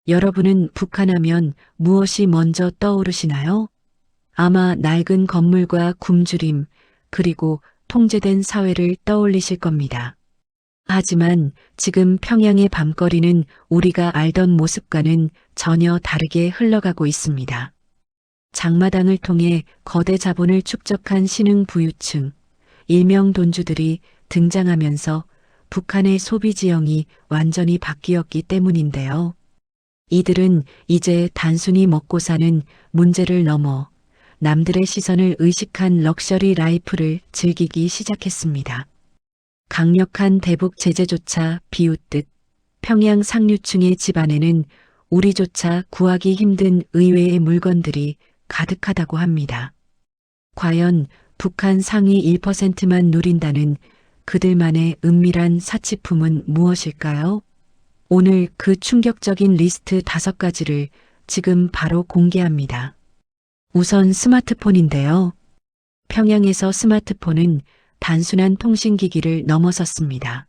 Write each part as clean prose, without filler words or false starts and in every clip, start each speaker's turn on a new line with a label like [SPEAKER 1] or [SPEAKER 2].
[SPEAKER 1] 여러분은 북한하면 무엇이 먼저 떠오르시나요? 아마 낡은 건물과 굶주림, 그리고 통제된 사회를 떠올리실 겁니다. 하지만 지금 평양의 밤거리는 우리가 알던 모습과는 전혀 다르게 흘러가고 있습니다. 장마당을 통해 거대 자본을 축적한 신흥 부유층, 일명 돈주들이 등장하면서 북한의 소비 지형이 완전히 바뀌었기 때문인데요. 이들은 이제 단순히 먹고 사는 문제를 넘어 남들의 시선을 의식한 럭셔리 라이프를 즐기기 시작했습니다. 강력한 대북 제재조차 비웃듯 평양 상류층의 집안에는 우리조차 구하기 힘든 의외의 물건들이 가득하다고 합니다. 과연 북한 상위 1%만 누린다는 그들만의 은밀한 사치품은 무엇일까요? 오늘 그 충격적인 리스트 5가지를 지금 바로 공개합니다. 우선 스마트폰인데요. 평양에서 스마트폰은 단순한 통신기기를 넘어섰습니다.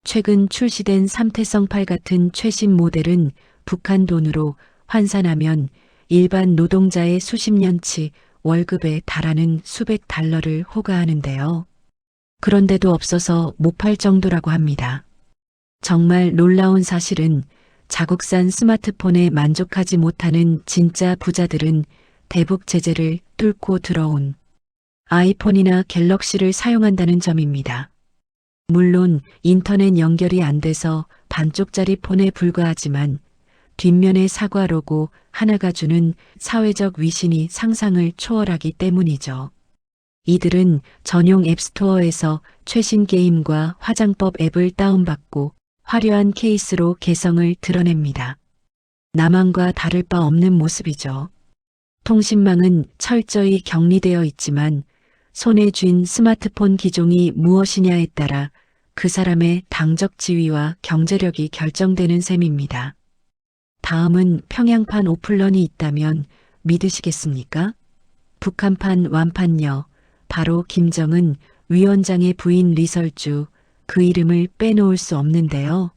[SPEAKER 1] 최근 출시된 삼태성 8 같은 최신 모델은 북한 돈으로 환산하면 일반 노동자의 수십 년치 월급에 달하는 수백 달러를 호가하는데요. 그런데도 없어서 못 팔 정도라고 합니다. 정말 놀라운 사실은 자국산 스마트폰에 만족하지 못하는 진짜 부자들은 대북 제재를 뚫고 들어온 아이폰이나 갤럭시를 사용한다는 점입니다. 물론 인터넷 연결이 안 돼서 반쪽짜리 폰에 불과하지만 뒷면의 사과 로고 하나가 주는 사회적 위신이 상상을 초월하기 때문이죠. 이들은 전용 앱스토어에서 최신 게임과 화장법 앱을 다운받고 화려한 케이스로 개성을 드러냅니다. 남한과 다를 바 없는 모습이죠. 통신망은 철저히 격리되어 있지만 손에 쥔 스마트폰 기종이 무엇이냐에 따라 그 사람의 당적 지위와 경제력이 결정되는 셈입니다. 다음은 평양판 오플런이 있다면 믿으시겠습니까? 북한판 완판녀, 바로 김정은 위원장의 부인 리설주, 그 이름을 빼놓을 수 없는데요.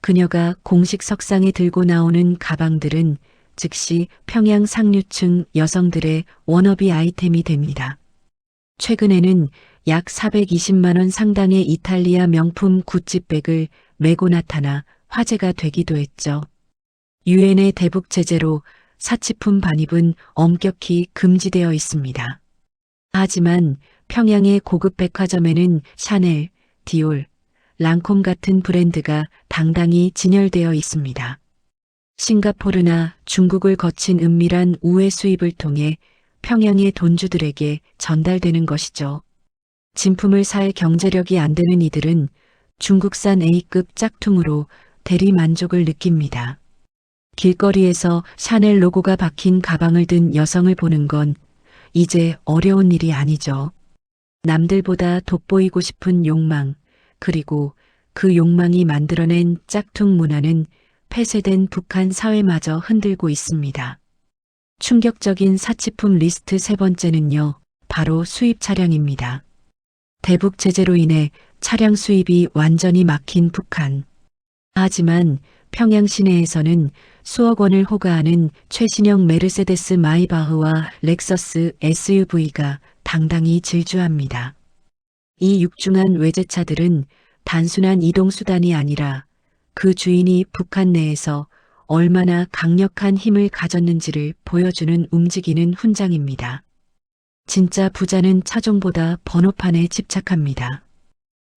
[SPEAKER 1] 그녀가 공식 석상에 들고 나오는 가방들은 즉시 평양 상류층 여성들의 워너비 아이템이 됩니다. 최근에는 약 420만 원 상당의 이탈리아 명품 구찌백을 메고 나타나 화제가 되기도 했죠. 유엔의 대북 제재로 사치품 반입은 엄격히 금지되어 있습니다. 하지만 평양의 고급 백화점에는 샤넬, 디올, 랑콤 같은 브랜드가 당당히 진열되어 있습니다. 싱가포르나 중국을 거친 은밀한 우회 수입을 통해 평양의 돈주들에게 전달되는 것이죠. 진품을 살 경제력이 안 되는 이들은 중국산 A급 짝퉁으로 대리 만족을 느낍니다. 길거리에서 샤넬 로고가 박힌 가방을 든 여성을 보는 건 이제 어려운 일이 아니죠. 남들보다 돋보이고 싶은 욕망, 그리고 그 욕망이 만들어낸 짝퉁 문화는 폐쇄된 북한 사회마저 흔들고 있습니다. 충격적인 사치품 리스트 3번째는요, 바로 수입 차량입니다. 대북 제재로 인해 차량 수입이 완전히 막힌 북한. 하지만 평양 시내에서는 수억 원을 호가하는 최신형 메르세데스 마이바흐와 렉서스 SUV가 당당히 질주합니다. 이 육중한 외제차들은 단순한 이동수단이 아니라 그 주인이 북한 내에서 얼마나 강력한 힘을 가졌는지를 보여주는 움직이는 훈장입니다. 진짜 부자는 차종보다 번호판에 집착합니다.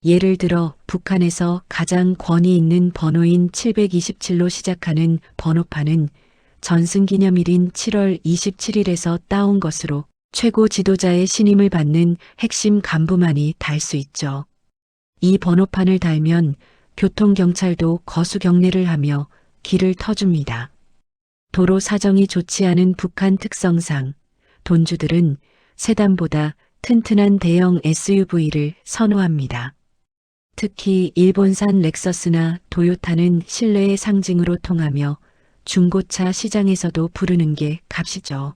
[SPEAKER 1] 예를 들어 북한에서 가장 권위 있는 번호인 727로 시작하는 번호판은 전승기념일인 7월 27일에서 따온 것으로 최고 지도자의 신임을 받는 핵심 간부만이 달 수 있죠. 이 번호판을 달면 교통경찰도 거수경례를 하며 길을 터줍니다. 도로 사정이 좋지 않은 북한 특성상 돈주들은 세단보다 튼튼한 대형 SUV를 선호합니다. 특히 일본산 렉서스나 도요타는 신뢰의 상징으로 통하며 중고차 시장에서도 부르는 게 값이죠.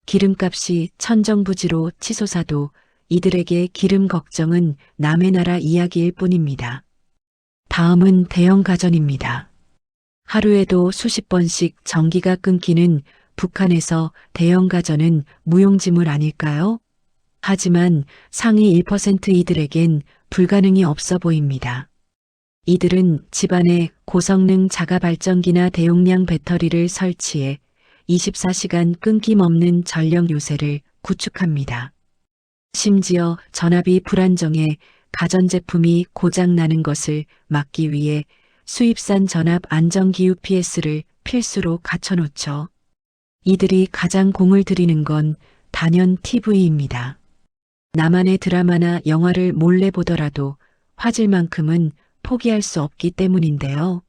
[SPEAKER 1] 기름값이 천정부지로 치솟아도 이들에게 기름 걱정은 남의 나라 이야기일 뿐입니다. 다음은 대형 가전입니다. 하루에도 수십 번씩 전기가 끊기는 북한에서 대형 가전은 무용지물 아닐까요? 하지만 상위 1% 이들에겐 불가능이 없어 보입니다. 이들은 집안에 고성능 자가 발전기나 대용량 배터리를 설치해 24시간 끊김없는 전력 요새를 구축합니다. 심지어 전압이 불안정해 가전제품이 고장나는 것을 막기 위해 수입산 전압 안정기후 PS를 필수로 갖춰놓죠. 이들이 가장 공을 들이는 건 단연 TV입니다. 나만의 드라마나 영화를 몰래 보더라도 화질만큼은 포기할 수 없기 때문인데요.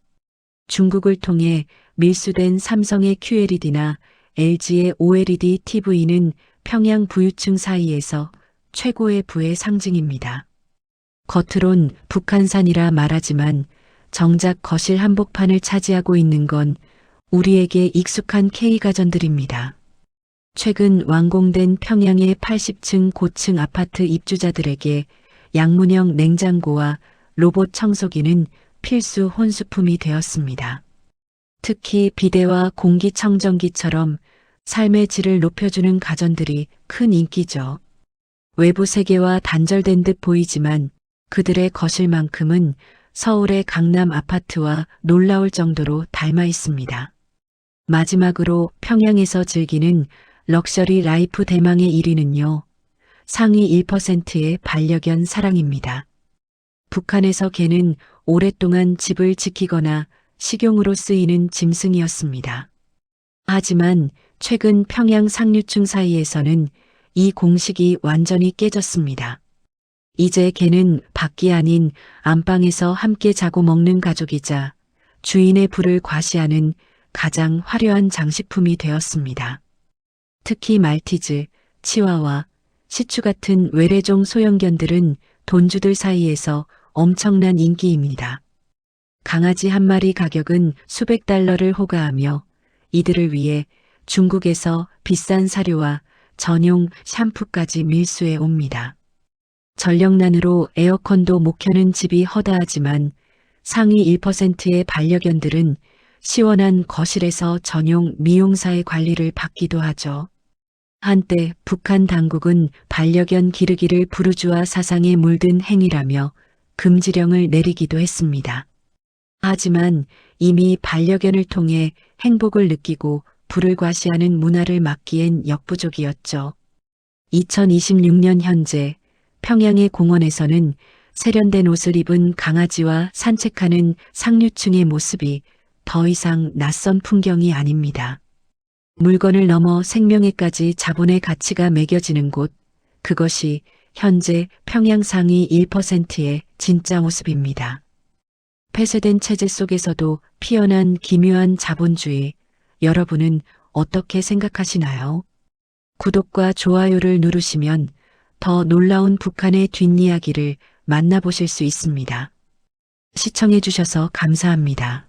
[SPEAKER 1] 중국을 통해 밀수된 삼성의 QLED나 LG의 OLED TV는 평양 부유층 사이에서 최고의 부의 상징입니다. 겉으론 북한산이라 말하지만 정작 거실 한복판을 차지하고 있는 건 우리에게 익숙한 K가전들입니다. 최근 완공된 평양의 80층 고층 아파트 입주자들에게 양문형 냉장고와 로봇 청소기는 필수 혼수품이 되었습니다. 특히 비데와 공기청정기처럼 삶의 질을 높여주는 가전들이 큰 인기죠. 외부 세계와 단절된 듯 보이지만 그들의 거실만큼은 서울의 강남 아파트와 놀라울 정도로 닮아 있습니다. 마지막으로 평양에서 즐기는 럭셔리 라이프 대망의 1위는요. 상위 1%의 반려견 사랑입니다. 북한에서 개는 오랫동안 집을 지키거나 식용으로 쓰이는 짐승이었습니다. 하지만 최근 평양 상류층 사이에서는 이 공식이 완전히 깨졌습니다. 이제 개는 밖이 아닌 안방에서 함께 자고 먹는 가족이자 주인의 부를 과시하는 가장 화려한 장식품이 되었습니다. 특히 말티즈, 치와와, 시추 같은 외래종 소형견들은 돈주들 사이에서 엄청난 인기입니다. 강아지 한 마리 가격은 수백 달러를 호가하며 이들을 위해 중국에서 비싼 사료와 전용 샴푸까지 밀수해 옵니다. 전력난으로 에어컨도 못 켜는 집이 허다하지만 상위 1%의 반려견들은 시원한 거실에서 전용 미용사의 관리를 받기도 하죠. 한때 북한 당국은 반려견 기르기를 부르주아 사상에 물든 행위라며 금지령을 내리기도 했습니다. 하지만 이미 반려견을 통해 행복을 느끼고 부를 과시하는 문화를 막기엔 역부족이었죠. 2026년 현재 평양의 공원에서는 세련된 옷을 입은 강아지와 산책하는 상류층의 모습이 더 이상 낯선 풍경이 아닙니다. 물건을 넘어 생명에까지 자본의 가치가 매겨지는 곳, 그것이 현재 평양 상위 1%의 진짜 모습입니다. 폐쇄된 체제 속에서도 피어난 기묘한 자본주의, 여러분은 어떻게 생각하시나요? 구독과 좋아요를 누르시면 더 놀라운 북한의 뒷이야기를 만나보실 수 있습니다. 시청해 주셔서 감사합니다.